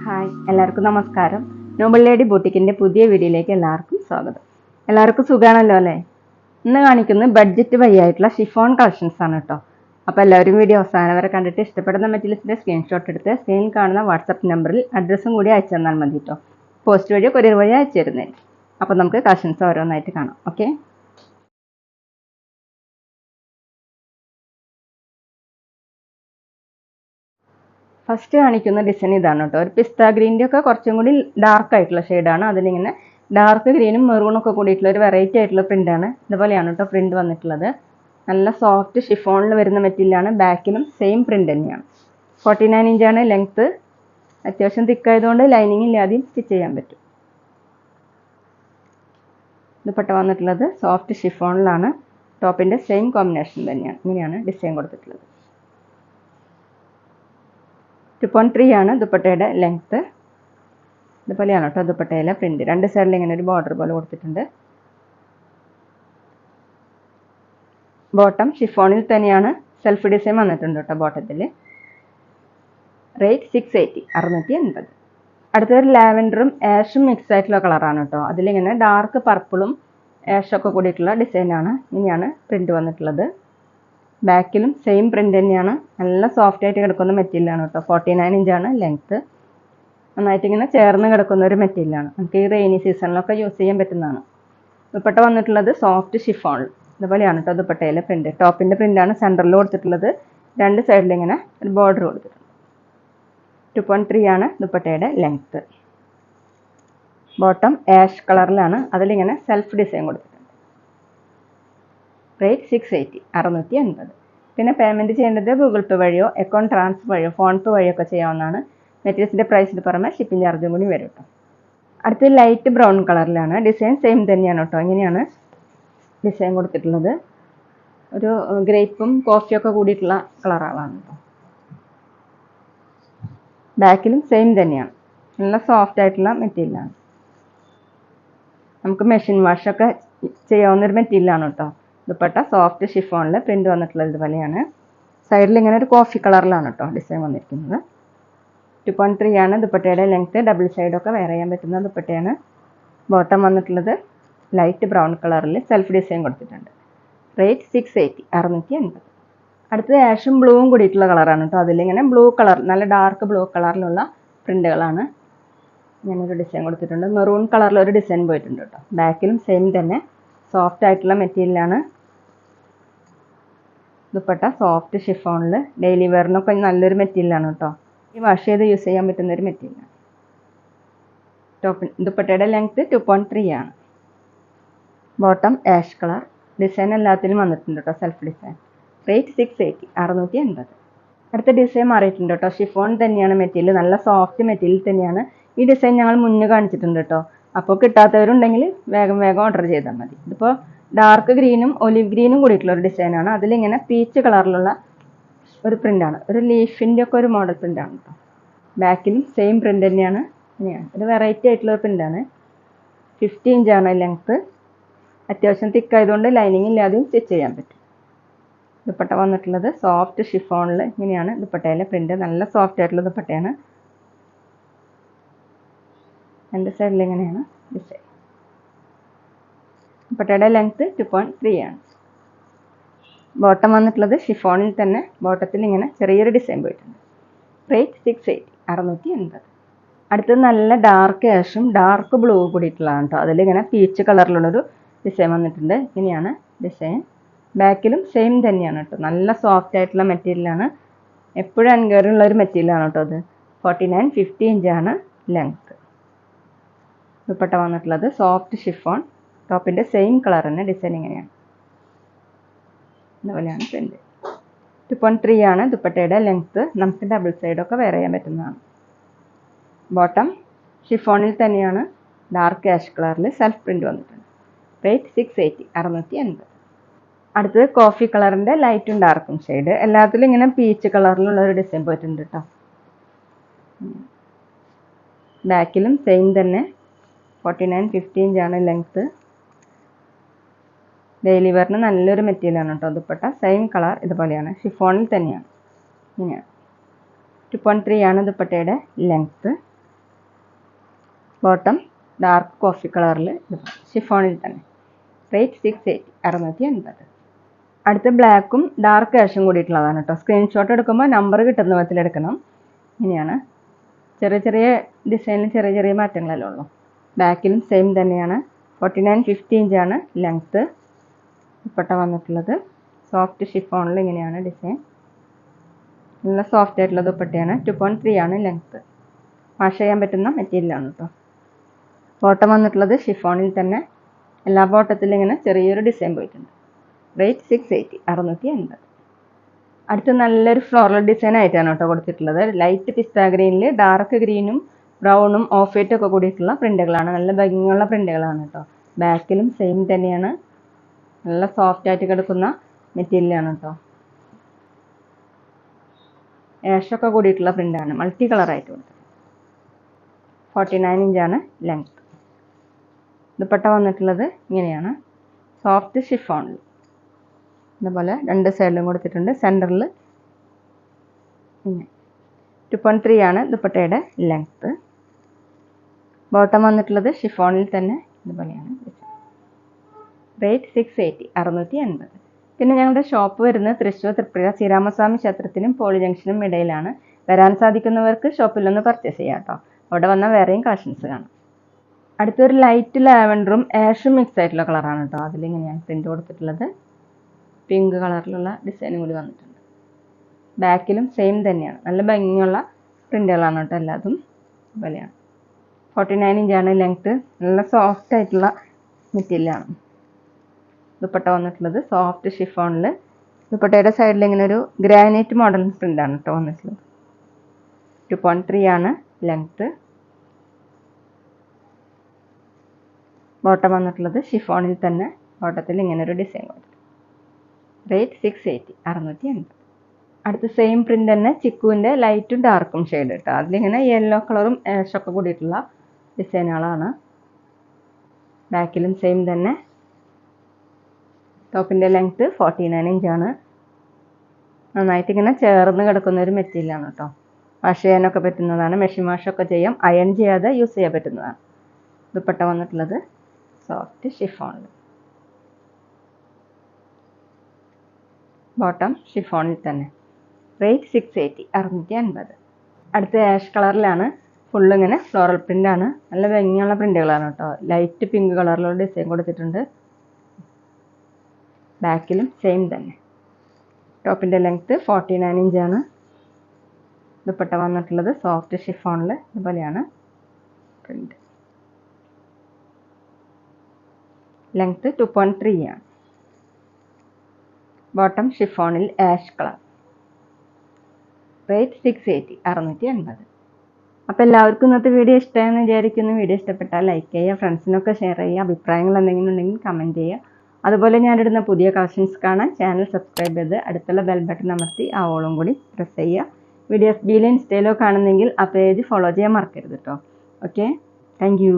Hi, എല്ലാവർക്കും നമസ്കാരം. Noble lady ബൂട്ടിക്കിൻ്റെ പുതിയ വീഡിയോയിലേക്ക് എല്ലാവർക്കും സ്വാഗതം. എല്ലാവർക്കും സുഖമാണല്ലോ അല്ലേ? ഇന്ന് കാണിക്കുന്നത് ബഡ്ജറ്റ് വഴിയായിട്ടുള്ള ഷിഫോൺ കളക്ഷൻസ് ആണ് കേട്ടോ. അപ്പോൾ എല്ലാവരും വീഡിയോ അവസാനം വരെ കണ്ടിട്ട് ഇഷ്ടപ്പെടുന്ന മെറ്റീരിയൽസിൻ്റെ സ്ക്രീൻഷോട്ട് എടുത്ത് സ്ക്രീനിൽ കാണുന്ന വാട്സപ്പ് നമ്പറിൽ അഡ്രസ്സും കൂടി അയച്ചു തന്നാൽ മതി കേട്ടോ. പോസ്റ്റ് വഴിയോ കൊറിയർ വഴിയോ അയച്ചു തരുന്നതായിരിക്കും. അപ്പോൾ നമുക്ക് കളക്ഷൻസ് ഓരോന്നായിട്ട് കാണാം. ഓക്കെ, ഫസ്റ്റ് കാണിക്കുന്ന ഡിസൈൻ ഇതാണ് കേട്ടോ. ഒരു പിസ്ത ഗ്രീൻ്റെ ഒക്കെ കുറച്ചും കൂടി ഡാർക്ക് ആയിട്ടുള്ള ഷെയ്ഡാണ്. അതിലിങ്ങനെ ഡാർക്ക് ഗ്രീനും മെറൂണൊക്കെ കൂടിയിട്ടുള്ള ഒരു വെറൈറ്റി ആയിട്ടുള്ള പ്രിൻ്റാണ്. ഇതുപോലെയാണ് കേട്ടോ പ്രിൻ്റ് വന്നിട്ടുള്ളത്. നല്ല സോഫ്റ്റ് ഷിഫോണിൽ വരുന്ന മെറ്റീരിയലാണ്. ബാക്കിലും സെയിം പ്രിൻ്റ് തന്നെയാണ്. 49 ഇഞ്ചാണ് ലെങ്ത്ത്. അത്യാവശ്യം തിക്കായതുകൊണ്ട് ലൈനിങ് ഇല്ലാതെയും സ്റ്റിച്ച് ചെയ്യാൻ പറ്റും. ദുപ്പട്ട വന്നിട്ടുള്ളത് സോഫ്റ്റ് ഷിഫോണിലാണ്. ടോപ്പിൻ്റെ സെയിം കോമ്പിനേഷൻ തന്നെയാണ്. ഇങ്ങനെയാണ് ഡിസൈൻ കൊടുത്തിട്ടുള്ളത്. 2.3 ആണ് ദുപ്പട്ടയുടെ ലെങ്ത്ത്. ഇതുപോലെയാണ് കേട്ടോ ദുപ്പട്ടയിലെ പ്രിന്റ്. രണ്ട് സൈഡിൽ ഇങ്ങനെ ഒരു ബോർഡർ പോലെ കൊടുത്തിട്ടുണ്ട്. ബോട്ടം ഷിഫോണിൽ തന്നെയാണ്. സെൽഫ് ഡിസൈൻ വന്നിട്ടുണ്ട് കേട്ടോ ബോട്ടത്തിൽ. റേറ്റ് 680, 680. അടുത്തൊരു ലാവൻഡറും ആഷും മിക്സ് ആയിട്ടുള്ള കളറാണ് കേട്ടോ. അതിലിങ്ങനെ ഡാർക്ക് പർപ്പിളും ആഷൊക്കെ കൂടിയിട്ടുള്ള ഡിസൈനാണ്. ഇങ്ങനെയാണ് പ്രിന്റ് വന്നിട്ടുള്ളത്. ബാക്കിലും സെയിം പ്രിന്റ് തന്നെയാണ്. നല്ല സോഫ്റ്റ് ആയിട്ട് കിടക്കുന്ന മെറ്റീരിയലാണ് കേട്ടോ. 49 ഇഞ്ചാണ് ലെങ്ത്ത്. നന്നായിട്ട് ഇങ്ങനെ ചേർന്ന് കിടക്കുന്ന ഒരു മെറ്റീരിയലാണ്. നമുക്ക് ഈ റെയിനി സീസണിലൊക്കെ യൂസ് ചെയ്യാൻ പറ്റുന്നതാണ്. ദുപ്പട്ട വന്നിട്ടുള്ളത് സോഫ്റ്റ് ഷിഫോൺ. ഇതുപോലെയാണ് കേട്ടോ ദുപ്പട്ടയിലെ പ്രിന്റ്. ടോപ്പിൻ്റെ പ്രിന്റാണ് സെൻറ്ററിൽ കൊടുത്തിട്ടുള്ളത്. രണ്ട് സൈഡിൽ ഇങ്ങനെ ഒരു ബോർഡർ കൊടുത്തിട്ടുണ്ട്. 2.3 ആണ് ദുപ്പട്ടയുടെ ലെങ്ത്ത്. ബോട്ടം ആഷ് കളറിലാണ്. അതിലിങ്ങനെ സെൽഫ് ഡിസൈൻ കൊടുത്തിട്ടുണ്ട്. റേറ്റ് 680, 680. പിന്നെ പേയ്മെൻറ്റ് ചെയ്യേണ്ടത് ഗൂഗിൾ പേ വഴിയോ അക്കൗണ്ട് ട്രാൻസ്ഫർ വഴിയോ ഫോൺ പേ വഴിയോ ഒക്കെ ചെയ്യാവുന്നതാണ്. മെറ്റീരിയൽസിൻ്റെ പ്രൈസിന് പുറമെ ഷിപ്പിംഗ് ചാർജും കൂടി വരും കേട്ടോ. അടുത്ത് ലൈറ്റ് ബ്രൗൺ കളറിലാണ്. ഡിസൈൻ സെയിം തന്നെയാണ് കേട്ടോ. ഇങ്ങനെയാണ് ഡിസൈൻ കൊടുത്തിട്ടുള്ളത്. ഒരു ഗ്രേപ്പും കോഫിയൊക്കെ കൂടിയിട്ടുള്ള കളറാണ് കേട്ടോ. ബാക്കിലും സെയിം തന്നെയാണ്. നല്ല സോഫ്റ്റ് ആയിട്ടുള്ള മെറ്റീരിയലാണ്. നമുക്ക് മെഷീൻ വാഷൊക്കെ ചെയ്യാവുന്നൊരു മെറ്റീരിയലാണ് കേട്ടോ. ദുപ്പട്ട സോഫ്റ്റ് ഷിഫോണിൽ പ്രിന്റ് വന്നിട്ടുള്ളത് ഇതുപോലെയാണ്. സൈഡിൽ ഇങ്ങനെ ഒരു കോഫി കളറിലാണ് കേട്ടോ ഡിസൈൻ വന്നിരിക്കുന്നത്. 2.3 ആണ് ദുപ്പട്ടയുടെ ലെങ്ത്ത്. ഡബിൾ സൈഡൊക്കെ വെയർ ചെയ്യാൻ പറ്റുന്ന ദുപ്പട്ടയാണ്. ബോട്ടം വന്നിട്ടുള്ളത് ലൈറ്റ് ബ്രൗൺ കളറിൽ സെൽഫ് ഡിസൈൻ കൊടുത്തിട്ടുണ്ട്. റേറ്റ് 680, 680. അടുത്തത് ആഷും ബ്ലൂവും കൂടിയിട്ടുള്ള കളറാണ് കേട്ടോ. അതിലിങ്ങനെ ബ്ലൂ കളർ, നല്ല ഡാർക്ക് ബ്ലൂ കളറിലുള്ള പ്രിന്റുകളാണ്. ഞാനൊരു ഡിസൈൻ കൊടുത്തിട്ടുണ്ട്. മെറൂൺ കളറിൽ ഒരു ഡിസൈൻ പോയിട്ടുണ്ട് കേട്ടോ. ബാക്കിലും സെയിം തന്നെ സോഫ്റ്റ് ആയിട്ടുള്ള മെറ്റീരിയലാണ്. ദുപ്പട്ട സോഫ്റ്റ് ഷിഫോണിൽ ഡെയിലി വെയറിനൊക്കെ നല്ലൊരു മെറ്റീരിയലാണ് കേട്ടോ. ഈ വാഷ് ചെയ്ത് യൂസ് ചെയ്യാൻ പറ്റുന്ന ഒരു മെറ്റീരിയലാണ്. ദുപ്പട്ടയുടെ ലെങ്ത്ത് 2.3 ആണ്. Bottom ash colour. ഡിസൈൻ എല്ലാത്തിലും വന്നിട്ടുണ്ട് കേട്ടോ, സെൽഫ് ഡിസൈൻ. റേറ്റ് 680, 680. അടുത്ത ഡിസൈൻ മാറിയിട്ടുണ്ട് കേട്ടോ. ഷിഫോൺ തന്നെയാണ് മെറ്റീരിയൽ. നല്ല സോഫ്റ്റ് മെറ്റീരിയൽ തന്നെയാണ്. ഈ ഡിസൈൻ ഞങ്ങൾ മുന്നേ കാണിച്ചിട്ടുണ്ട് കേട്ടോ. അപ്പോൾ കിട്ടാത്തവരുണ്ടെങ്കിൽ വേഗം ഓർഡർ ചെയ്താൽ മതി. ഇതിപ്പോൾ ഡാർക്ക് ഗ്രീനും ഒലിവ് ഗ്രീനും കൂടിയിട്ടുള്ള ഒരു ഡിസൈനാണ്. അതിലിങ്ങനെ പീച്ച് കളറിലുള്ള ഒരു പ്രിൻ്റാണ്. ഒരു ലീഫിൻ്റെ ഒക്കെ ഒരു മോഡൽ പ്രിൻ്റാണ് കേട്ടോ. ബാക്കിലും സെയിം പ്രിൻ്റ് തന്നെയാണ്. ഇങ്ങനെയാണ് ഒരു വെറൈറ്റി ആയിട്ടുള്ള ഒരു പ്രിൻ്റാണ്. 50 ഇഞ്ചാണ് ലെങ്ത്ത്. അത്യാവശ്യം തിക്കായതുകൊണ്ട് ലൈനിങ് ഇല്ലാതെയും സ്റ്റിച്ച് ചെയ്യാൻ പറ്റും. ദുപ്പട്ട വന്നിട്ടുള്ളത് സോഫ്റ്റ് ഷിഫോണിൽ. ഇങ്ങനെയാണ് ദുപ്പട്ടയിലെ പ്രിൻ്റ്. നല്ല സോഫ്റ്റ് ആയിട്ടുള്ള ദുപ്പട്ടയാണ്. രണ്ട് സൈഡിൽ ഇങ്ങനെയാണ് ഡിസൈൻ. ദുപ്പട്ടയുടെ ലെങ്ത്ത് 2.3 ആണ്. ബോട്ടം വന്നിട്ടുള്ളത് ഷിഫോണിൽ തന്നെ. ബോട്ടത്തിൽ ഇങ്ങനെ ചെറിയൊരു ഡിസൈൻ പോയിട്ടുണ്ട്. റേറ്റ് 680, 680. അടുത്തത് നല്ല ഡാർക്ക് ആഷും ഡാർക്ക് ബ്ലൂ കൂടിയിട്ടുള്ളതാണ് കേട്ടോ. അതിലിങ്ങനെ പീച്ച് കളറിലുള്ളൊരു ഡിസൈൻ വന്നിട്ടുണ്ട്. ഇങ്ങനെയാണ് ഡിസൈൻ. ബാക്കിലും സെയിം തന്നെയാണ് കേട്ടോ. നല്ല സോഫ്റ്റ് ആയിട്ടുള്ള മെറ്റീരിയലാണ്. എപ്പോഴും അൻകേറുള്ള ഒരു മെറ്റീരിയലാണ് കേട്ടോ അത്. 49, 50 ഇഞ്ചാണ് ലെങ്ത്ത്. ദുപ്പട്ട വന്നിട്ടുള്ളത് സോഫ്റ്റ് ഷിഫോൺ. ടോപ്പിൻ്റെ സെയിം കളർ തന്നെ. ഡിസൈൻ ഇങ്ങനെയാണ്. ഇതുപോലെയാണ് പ്രിന്റ്. 2.3 ആണ് ദുപ്പട്ടയുടെ ലെങ്ത്ത്. നമുക്ക് ഡബിൾ സൈഡൊക്കെ വെയർ ചെയ്യാൻ പറ്റുന്നതാണ്. ബോട്ടം ഷിഫോണിൽ തന്നെയാണ്. ഡാർക്ക് ആഷ് കളറിൽ സെൽഫ് പ്രിന്റ് വന്നിട്ടുണ്ട്. റേറ്റ് 680, 680. അടുത്തത് കോഫി കളറിൻ്റെ ലൈറ്റും ഡാർക്കും ഷെയ്ഡ്. എല്ലാത്തിലും ഇങ്ങനെ പീച്ച് കളറിലുള്ള ഒരു ഡിസൈൻ പോയിട്ടുണ്ട് കേട്ടോ. ബാക്കിലും സെയിം തന്നെ. 49, 50 ഇഞ്ചാണ് ലെങ്ത്ത്. ഡെയിലി വെയറിന് നല്ലൊരു മെറ്റീരിയലാണ് കേട്ടോ. ദുപ്പട്ട സെയിം കളർ ഇതുപോലെയാണ്. ഷിഫോണിൽ തന്നെയാണ്. ഇങ്ങനെയാണ്. 2.3 ആണ് ദുപ്പട്ടയുടെ ലെങ്ത്ത്. ബോട്ടം ഡാർക്ക് കോഫി കളറിൽ ഷിഫോണിൽ തന്നെ. റേറ്റ് 680 680. അടുത്ത ബ്ലാക്കും ഡാർക്ക് ആഷും കൂടിയിട്ടുള്ളതാണ് കേട്ടോ. സ്ക്രീൻഷോട്ട് എടുക്കുമ്പോൾ നമ്പർ കിട്ടുന്ന വിധത്തിൽ എടുക്കണം. ഇങ്ങനെയാണ്. ചെറിയ ചെറിയ ഡിസൈനിൽ ചെറിയ ചെറിയ മാറ്റങ്ങളല്ലേ ഉള്ളൂ. ബാക്കിലും സെയിം തന്നെയാണ്. 49-50 ഇഞ്ചാണ് ലെങ്ത്ത്. ദുപ്പട്ട വന്നിട്ടുള്ളത് സോഫ്റ്റ് ഷിഫോണിൽ ഇങ്ങനെയാണ് ഡിസൈൻ. നല്ല സോഫ്റ്റ് ആയിട്ടുള്ള ദുപ്പട്ടയാണ്. 2.3 ആണ് ലെങ്ത്ത്. വാഷ് ചെയ്യാൻ പറ്റുന്ന മെറ്റീരിയലാണ് കേട്ടോ. ബോട്ടം വന്നിട്ടുള്ളത് ഷിഫോണിൽ തന്നെ. എല്ലാ ബോട്ടത്തിലും ഇങ്ങനെ ചെറിയൊരു ഡിസൈൻ പോയിട്ടുണ്ട്. റേറ്റ് 680 680. അടുത്ത നല്ലൊരു ഫ്ലോറൽ ഡിസൈൻ ആയിട്ടാണ് കേട്ടോ കൊടുത്തിട്ടുള്ളത്. ലൈറ്റ് പിസ്ത ഗ്രീനിൽ ഡാർക്ക് ഗ്രീനും ബ്രൗണും ഓഫ് വൈറ്റും ഒക്കെ കൂടിയിട്ടുള്ള പ്രിന്റുകളാണ്. നല്ല ഭംഗിയുള്ള പ്രിന്റുകളാണ് കേട്ടോ. ബാക്കിലും സെയിം തന്നെയാണ്. നല്ല സോഫ്റ്റ് ആയിട്ട് കിടക്കുന്ന മെറ്റീരിയലാണ് കേട്ടോ. ആഷൊക്കെ കൂടിയിട്ടുള്ള പ്രിന്റാണ്. മൾട്ടി കളറായിട്ട് കൊടുത്തത്. 49 ഇഞ്ചാണ് ലെങ്ത്. ദുപ്പട്ട വന്നിട്ടുള്ളത് ഇങ്ങനെയാണ്. സോഫ്റ്റ് ഷിഫോണിൽ ഇതുപോലെ രണ്ട് സൈഡിലും കൊടുത്തിട്ടുണ്ട്. സെൻറ്ററിൽ 2.3 ആണ് ദുപ്പട്ടയുടെ ലെങ്ത്ത്. ബോട്ടം വന്നിട്ടുള്ളത് ഷിഫോണിൽ തന്നെ ഇതുപോലെയാണ്. റേറ്റ് 680 680. പിന്നെ ഞങ്ങളുടെ ഷോപ്പ് വരുന്നത് തൃശ്ശൂർ തൃപ്രയ ശ്രീരാമസ്വാമി ക്ഷേത്രത്തിനും പോളി ജംഗ്ഷനും ഇടയിലാണ്. വരാൻ സാധിക്കുന്നവർക്ക് ഷോപ്പിൽ ഒന്ന് പർച്ചേസ് ചെയ്യാം കേട്ടോ. അവിടെ വന്നാൽ വേറെയും കളക്ഷൻസ് കാണാം. അടുത്തൊരു ലൈറ്റ് ലാവൻഡറും ആഷും മിക്സ് ആയിട്ടുള്ള കളറാണ് കേട്ടോ. അതിലിങ്ങനെയാണ് പ്രിന്റ് കൊടുത്തിട്ടുള്ളത്. പിങ്ക് കളറിലുള്ള ഡിസൈനും കൂടി വന്നിട്ടുണ്ട്. ബാക്കിലും സെയിം തന്നെയാണ്. നല്ല ഭംഗിയുള്ള പ്രിന്റുകളാണ് കേട്ടോ എല്ലാതും. ഇതുപോലെയാണ്. 49 ഇഞ്ചാണ് ലെങ്ത്ത്. നല്ല സോഫ്റ്റ് ആയിട്ടുള്ള മെറ്റീരിയലാണ്. ദുപ്പട്ട വന്നിട്ടുള്ളത് സോഫ്റ്റ് ഷിഫോണിൽ. ദുപ്പട്ടയുടെ സൈഡിൽ ഇങ്ങനെ ഒരു ഗ്രാനൈറ്റ് മോഡൽ പ്രിന്റാണ് കേട്ടോ വന്നിട്ടുള്ളത്. 2.3 ആണ് ലെങ്ത്ത്. ബോട്ടം വന്നിട്ടുള്ളത് ഷിഫോണിൽ തന്നെ. ബോട്ടത്തിൽ ഇങ്ങനെ ഒരു ഡിസൈൻ കൊടുത്തു. റേറ്റ് 680 680. അടുത്ത സെയിം പ്രിന്റ് തന്നെ ചിക്കുവിൻ്റെ ലൈറ്റും ഡാർക്കും ഷെയ്ഡ് കേട്ടോ. അതിലിങ്ങനെ യെല്ലോ കളറും ആഷൊക്കെ കൂടിയിട്ടുള്ള ഡിസൈനുകളാണ്. ബാക്കിലും സെയിം തന്നെ. ടോപ്പിൻ്റെ ലെങ്ത്ത് 49 ഇഞ്ചാണ്. നന്നായിട്ട് ഇങ്ങനെ ചേർന്ന് കിടക്കുന്ന ഒരു മെറ്റീരിയലാണ് കേട്ടോ. വാഷ് ചെയ്യാനൊക്കെ പറ്റുന്നതാണ്. മെഷീൻ വാഷൊക്കെ ചെയ്യാം. അയൺ ചെയ്യാതെ യൂസ് ചെയ്യാൻ പറ്റുന്നതാണ്. ദുപ്പട്ട വന്നിട്ടുള്ളത് സോഫ്റ്റ് ഷിഫോണിൽ. ബോട്ടം ഷിഫോണിൽ തന്നെ. റേറ്റ് 680 680. അടുത്ത ആഷ് കളറിലാണ്. ഫുള്ള് ഇങ്ങനെ ഫ്ലോറൽ പ്രിൻ്റാണ്. നല്ല ഭംഗിയുള്ള പ്രിൻ്റുകളാണ് കേട്ടോ. ലൈറ്റ് പിങ്ക് കളറിലുള്ള ഡിസൈൻ കൊടുത്തിട്ടുണ്ട്. ബാക്കിലും സെയിം തന്നെ. ടോപ്പിൻ്റെ ലെങ്ത്ത് 49 ഇഞ്ചാണ്. ദുപ്പട്ട വന്നിട്ടുള്ളത് സോഫ്റ്റ് ഷിഫോണിൽ ഇതുപോലെയാണ് പ്രിന്റ്. ലെങ്ത്ത് 2.3 ആണ്. ബോട്ടം ഷിഫോണിൽ ആഷ് കളർ. റേറ്റ് 680 680. അപ്പോൾ എല്ലാവർക്കും ഇന്നത്തെ വീഡിയോ ഇഷ്ടമായെന്ന് വിചാരിക്കുന്നു. വീഡിയോ ഇഷ്ടപ്പെട്ടാൽ ലൈക്ക് ചെയ്യുക, ഫ്രണ്ട്സിനൊക്കെ ഷെയർ ചെയ്യുക. അഭിപ്രായങ്ങൾ എന്തെങ്കിലും ഉണ്ടെങ്കിൽ കമൻറ്റ് ചെയ്യുക. അതുപോലെ ഞാനിടുന്ന പുതിയ കളക്ഷൻസ് കാണാൻ ചാനൽ സബ്സ്ക്രൈബ് ചെയ്ത് അടുത്തുള്ള ബെൽ ബട്ടൺ അമർത്തി ആ ഓളും കൂടി പ്രസ് ചെയ്യുക. വീഡിയോസ് ബിയിലോ ഇൻസ്റ്റയിലോ കാണുന്നെങ്കിൽ ആ പേജ് ഫോളോ ചെയ്യാൻ മറക്കരുത് കേട്ടോ. Okay, thank you.